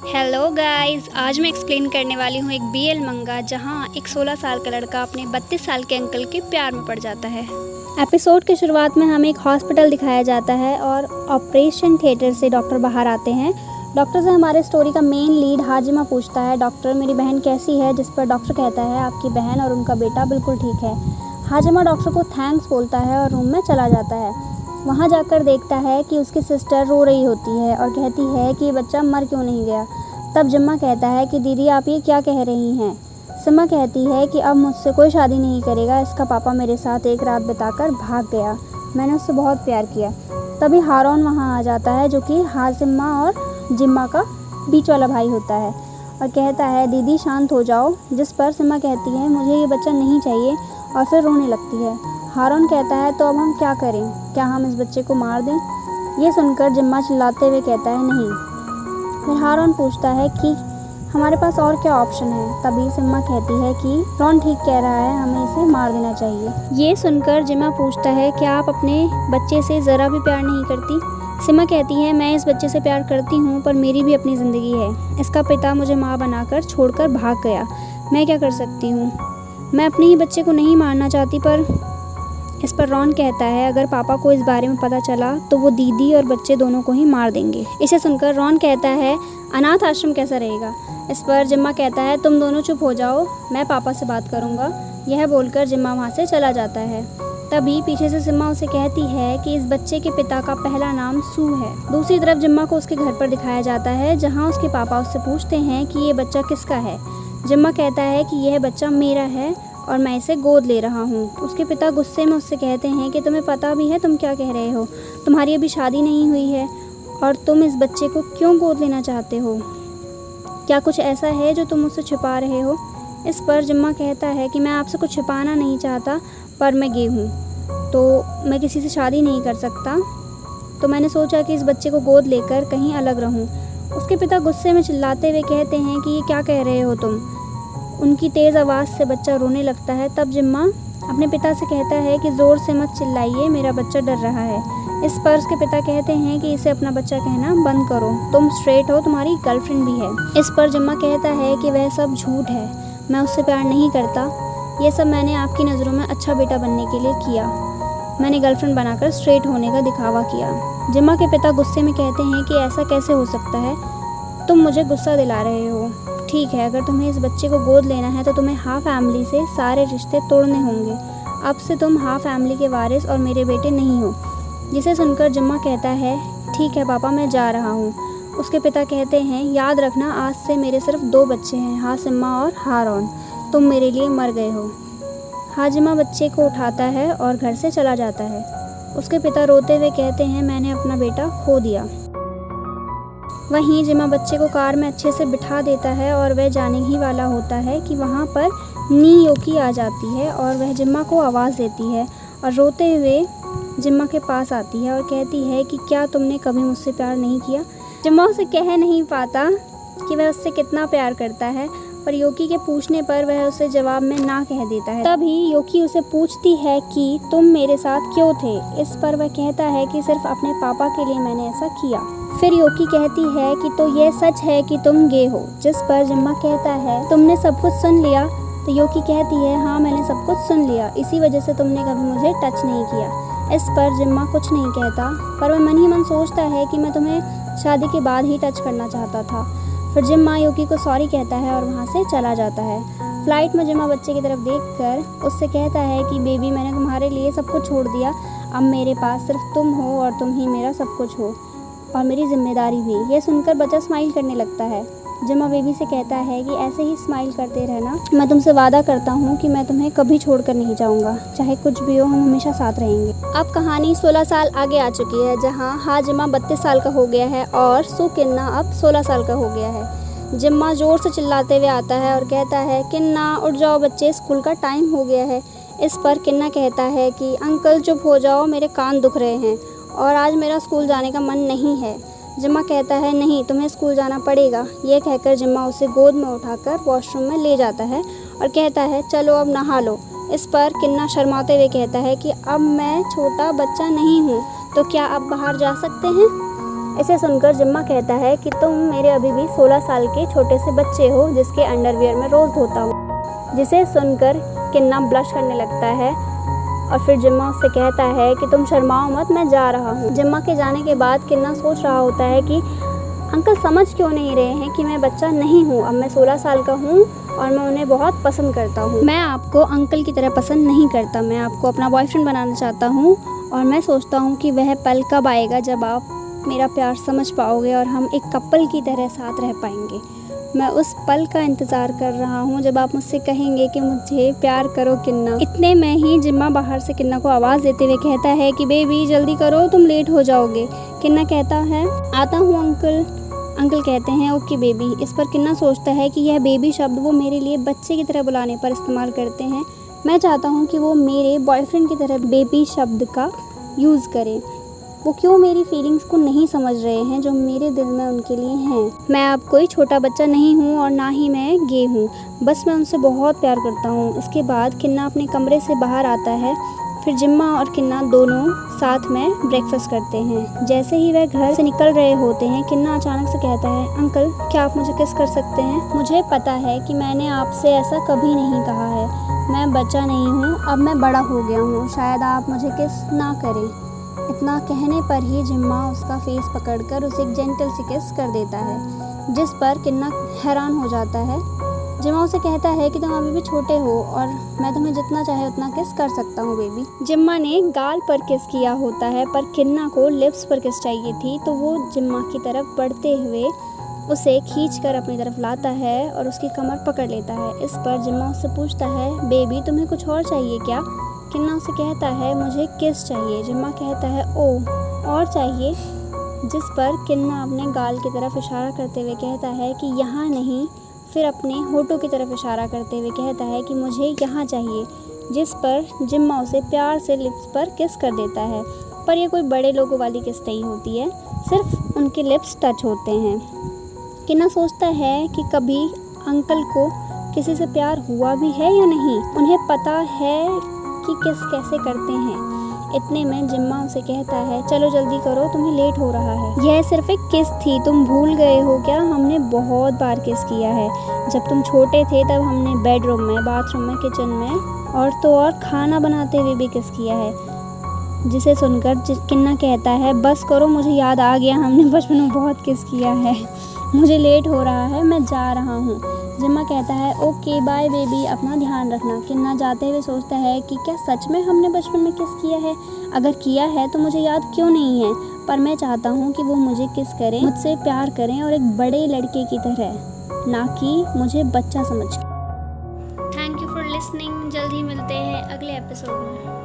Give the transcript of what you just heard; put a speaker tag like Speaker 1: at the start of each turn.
Speaker 1: Hello guys, आज मैं explain करने वाली हूँ एक बीएल मंगा जहाँ एक 16 साल का लड़का अपने 32 साल के अंकल के प्यार में पड़ जाता है। एपिसोड की शुरुआत में हमें एक हॉस्पिटल दिखाया जाता है और ऑपरेशन थिएटर से डॉक्टर बाहर आते हैं। डॉक्टर से हमारे स्टोरी का मेन लीड हाजिमा पूछता है, डॉक्टर मेरी बहन कैसी है? जिस पर डॉक्टर कहता है आपकी बहन और उनका बेटा बिल्कुल ठीक है। हाजिमा डॉक्टर को थैंक्स बोलता है और रूम में चला जाता है। वहाँ जाकर देखता है कि उसकी सिस्टर रो रही होती है और कहती है कि बच्चा मर क्यों नहीं गया। तब जिम्मा कहता है कि दीदी आप ये क्या कह रही हैं? सिम्मा कहती है कि अब मुझसे कोई शादी नहीं करेगा, इसका पापा मेरे साथ एक रात बिताकर भाग गया, मैंने उससे बहुत प्यार किया। तभी हारून वहाँ आ जाता है जो कि हाजिमा और जिम्मा का बीच वाला भाई होता है और कहता है दीदी शांत हो जाओ। जिस पर सिम्मा कहती है मुझे ये बच्चा नहीं चाहिए और फिर रोने लगती है। हारून कहता है तो अब हम क्या करें, क्या हम इस बच्चे को मार दें? ये सुनकर जिम्मा चिल्लाते हुए कहता है नहीं। फिर हारून पूछता है कि हमारे पास और क्या ऑप्शन है? तभी सिम्मा कहती है कि रॉन ठीक कह रहा है, हमें इसे मार देना चाहिए। ये सुनकर जिम्मा पूछता है क्या आप अपने बच्चे से ज़रा भी प्यार नहीं करती? सिम्मा कहती है मैं इस बच्चे से प्यार करती हूँ पर मेरी भी अपनी ज़िंदगी है। इसका पिता मुझे माँ बनाकर छोड़कर भाग गया, मैं क्या कर सकती हूँ? मैं अपने ही बच्चे को नहीं मारना चाहती। पर इस पर रॉन कहता है अगर पापा को इस बारे में पता चला तो वो दीदी और बच्चे दोनों को ही मार देंगे। इसे सुनकर रॉन कहता है अनाथ आश्रम कैसा रहेगा? इस पर जिम्मा कहता है तुम दोनों चुप हो जाओ, मैं पापा से बात करूँगा। यह बोलकर जिम्मा वहाँ से चला जाता है। तभी पीछे से सिम्मा उसे कहती है कि इस बच्चे के पिता का पहला नाम सू है। दूसरी तरफ जिम्मा को उसके घर पर दिखाया जाता है जहाँ उसके पापा उससे पूछते हैं कि ये बच्चा किसका है। जिम्मा कहता है कि यह बच्चा मेरा है और मैं इसे गोद ले रहा हूँ। उसके पिता गुस्से में उससे कहते हैं कि तुम्हें पता भी है तुम क्या कह रहे हो, तुम्हारी अभी शादी नहीं हुई है और तुम इस बच्चे को क्यों गोद लेना चाहते हो? क्या कुछ ऐसा है जो तुम मुझसे छिपा रहे हो? इस पर जिम्मा कहता है कि मैं आपसे कुछ छिपाना नहीं चाहता पर मैं गे हूँ तो मैं किसी से शादी नहीं कर सकता, तो मैंने सोचा कि इस बच्चे को गोद लेकर कहीं अलग रहूँ। उसके पिता गुस्से में चिल्लाते हुए कहते हैं कि ये क्या कह रहे हो तुम? उनकी तेज़ आवाज़ से बच्चा रोने लगता है। तब जिम्मा अपने पिता से कहता है कि ज़ोर से मत चिल्लाइए, मेरा बच्चा डर रहा है। इस पर उसके पिता कहते हैं कि इसे अपना बच्चा कहना बंद करो, तुम स्ट्रेट हो, तुम्हारी गर्लफ्रेंड भी है। इस पर जिम्मा कहता है कि वह सब झूठ है, मैं उससे प्यार नहीं करता, ये सब मैंने आपकी नज़रों में अच्छा बेटा बनने के लिए किया, मैंने गर्लफ्रेंड बनाकर स्ट्रेट होने का दिखावा किया। जिम्मा के पिता गुस्से में कहते हैं कि ऐसा कैसे हो सकता है, तुम मुझे गुस्सा दिला रहे हो। ठीक है, अगर तुम्हें इस बच्चे को गोद लेना है तो तुम्हें हाफ फैमिली से सारे रिश्ते तोड़ने होंगे। अब से तुम हाफ फैमिली के वारिस और मेरे बेटे नहीं हो। जिसे सुनकर जिम्मा कहता है ठीक है पापा, मैं जा रहा हूँ। उसके पिता कहते हैं याद रखना आज से मेरे सिर्फ 2 बच्चे हैं, हाजिमा और हारून, तुम मेरे लिए मर गए हो। हाजिमा बच्चे को उठाता है और घर से चला जाता है। उसके पिता रोते हुए कहते हैं मैंने अपना बेटा खो दिया। वहीं जिम्मा बच्चे को कार में अच्छे से बिठा देता है और वह जाने ही वाला होता है कि वहाँ पर नी योकी आ जाती है और वह जिम्मा को आवाज़ देती है और रोते हुए जिम्मा के पास आती है और कहती है कि क्या तुमने कभी मुझसे प्यार नहीं किया? जिम्मा उसे कह नहीं पाता कि वह उससे कितना प्यार करता है, पर योकी के पूछने पर वह उसे जवाब में ना कह देता है। तभी योकी उसे पूछती है कि तुम मेरे साथ क्यों थे? इस पर वह कहता है कि सिर्फ अपने पापा के लिए मैंने ऐसा किया। फिर योकी कहती है कि तो यह सच है कि तुम गे हो? जिस पर जिम्मा कहता है तुमने सब कुछ सुन लिया? तो योकी कहती है हाँ मैंने सब कुछ सुन लिया, इसी वजह से तुमने कभी मुझे टच नहीं किया। इस पर जिम्मा कुछ नहीं कहता, पर वह मन ही मन सोचता है कि मैं तुम्हें शादी के बाद ही टच करना चाहता था। फिर जिम्मा योकी को सॉरी कहता है और वहाँ से चला जाता है। फ्लाइट में जिम्मा बच्चे की तरफ देखकर उससे कहता है कि बेबी मैंने तुम्हारे लिए सब कुछ छोड़ दिया, अब मेरे पास सिर्फ तुम हो और तुम ही मेरा सब कुछ हो और मेरी जिम्मेदारी भी। यह सुनकर बच्चा स्माइल करने लगता है। जिम्मा बेबी से कहता है कि ऐसे ही स्माइल करते रहना, मैं तुमसे वादा करता हूँ कि मैं तुम्हें कभी छोड़कर नहीं जाऊँगा, चाहे कुछ भी हो हम हमेशा साथ रहेंगे। अब कहानी 16 साल आगे आ चुकी है जहाँ हाजिमा 32 साल का हो गया है और सू किन्ना अब 16 साल का हो गया है। जिम्मा ज़ोर से चिल्लाते हुए आता है और कहता है किन्ना उठ जाओ बच्चे, स्कूल का टाइम हो गया है। इस पर किन्ना कहता है कि अंकल चुप हो जाओ, मेरे कान दुख रहे हैं और आज मेरा स्कूल जाने का मन नहीं है। जिम्मा कहता है नहीं तुम्हें स्कूल जाना पड़ेगा। ये कहकर जिम्मा उसे गोद में उठाकर वॉशरूम में ले जाता है और कहता है चलो अब नहा लो। इस पर किन्ना शर्माते हुए कहता है कि अब मैं छोटा बच्चा नहीं हूँ, तो क्या अब बाहर जा सकते हैं? इसे सुनकर जिम्मा कहता है कि तुम मेरे अभी भी 16 साल के छोटे से बच्चे हो जिसके अंडरवियर में रोज़ धोता हूँ। जिसे सुनकर किन्ना ब्लश करने लगता है और फिर जिम्मा उससे कहता है कि तुम शर्माओ मत, मैं जा रहा हूँ। जिम्मा के जाने के बाद किन्ना सोच रहा होता है कि अंकल समझ क्यों नहीं रहे हैं कि मैं बच्चा नहीं हूँ। अब मैं 16 साल का हूँ और मैं उन्हें बहुत पसंद करता हूँ। मैं आपको अंकल की तरह पसंद नहीं करता, मैं आपको अपना बॉयफ्रेंड बनाना चाहता हूँ और मैं सोचता हूँ कि वह पल कब आएगा जब आप मेरा प्यार समझ पाओगे और हम एक कपल की तरह साथ रह पाएंगे। मैं उस पल का इंतज़ार कर रहा हूँ जब आप मुझसे कहेंगे कि मुझे प्यार करो किन्ना। इतने में ही जिम्मा बाहर से किन्ना को आवाज़ देते हुए कहता है कि बेबी जल्दी करो, तुम लेट हो जाओगे। किन्ना कहता है आता हूँ अंकल। अंकल कहते हैं ओके बेबी। इस पर किन्ना सोचता है कि यह बेबी शब्द वो मेरे लिए बच्चे की तरह बुलाने पर इस्तेमाल करते हैं। मैं चाहता हूँ कि वो मेरे बॉयफ्रेंड की तरह बेबी शब्द का यूज़ करें। वो क्यों मेरी फीलिंग्स को नहीं समझ रहे हैं जो मेरे दिल में उनके लिए हैं। मैं अब कोई छोटा बच्चा नहीं हूँ और ना ही मैं गे हूँ, बस मैं उनसे बहुत प्यार करता हूँ। इसके बाद किन्ना अपने कमरे से बाहर आता है। फिर जिम्मा और किन्ना दोनों साथ में ब्रेकफास्ट करते हैं। जैसे ही वह घर से निकल रहे होते हैं किन्ना अचानक से कहता है अंकल क्या आप मुझे किस कर सकते हैं। मुझे पता है कि मैंने आपसे ऐसा कभी नहीं कहा है, मैं बच्चा नहीं हूँ, अब मैं बड़ा हो गया हूँ, शायद आप मुझे किस ना करें। इतना कहने पर ही जिम्मा उसका फेस पकड़कर उसे एक जेंटल सी किस कर देता है, जिस पर किन्ना हैरान हो जाता है। जिम्मा उसे कहता है कि तुम अभी भी छोटे हो और मैं तुम्हें जितना चाहे उतना किस कर सकता हूँ बेबी। जिम्मा ने गाल पर किस किया होता है पर किन्ना को लिप्स पर किस चाहिए थी, तो वो जिम्मा की तरफ बढ़ते हुए उसे खींचकर अपनी तरफ लाता है और उसकी कमर पकड़ लेता है। इस पर जिम्मा उससे पूछता है बेबी तुम्हें कुछ और चाहिए क्या। किन्ना उसे कहता है मुझे किस चाहिए। जिम्मा कहता है ओ और चाहिए, जिस पर किन्ना अपने गाल की तरफ इशारा करते हुए कहता है कि यहाँ नहीं, फिर अपने होठों की तरफ इशारा करते हुए कहता है कि मुझे यहाँ चाहिए, जिस पर जिम्मा उसे प्यार से लिप्स पर किस कर देता है। पर यह कोई बड़े लोगों वाली किस नहीं होती है, सिर्फ उनके लिप्स टच होते हैं। किन्ना सोचता है कि कभी अंकल को किसी से प्यार हुआ भी है या नहीं, उन्हें पता है कि किस कैसे करते हैं। इतने में जिम्मा उसे कहता है चलो जल्दी करो, तुम्हें लेट हो रहा है। यह सिर्फ एक किस थी, तुम भूल गए हो क्या, हमने बहुत बार किस किया है। जब तुम छोटे थे तब हमने बेडरूम में, बाथरूम में, किचन में और तो और खाना बनाते हुए भी किस किया है। जिसे सुनकर किन्ना कहता है बस करो, मुझे याद आ गया, हमने बचपन में बहुत किस किया है, मुझे लेट हो रहा है, मैं जा रहा हूँ। जिम्मा कहता है ओके बाय बेबी, अपना ध्यान रखना। किन्ना जाते हुए सोचता है कि क्या सच में हमने बचपन में किस किया है, अगर किया है तो मुझे याद क्यों नहीं है। पर मैं चाहता हूँ कि वो मुझे किस करें, मुझसे प्यार करें और एक बड़े लड़के की तरह, ना कि मुझे बच्चा समझ। Thank you for listening. जल्द ही मिलते हैं अगले एपिसोड में।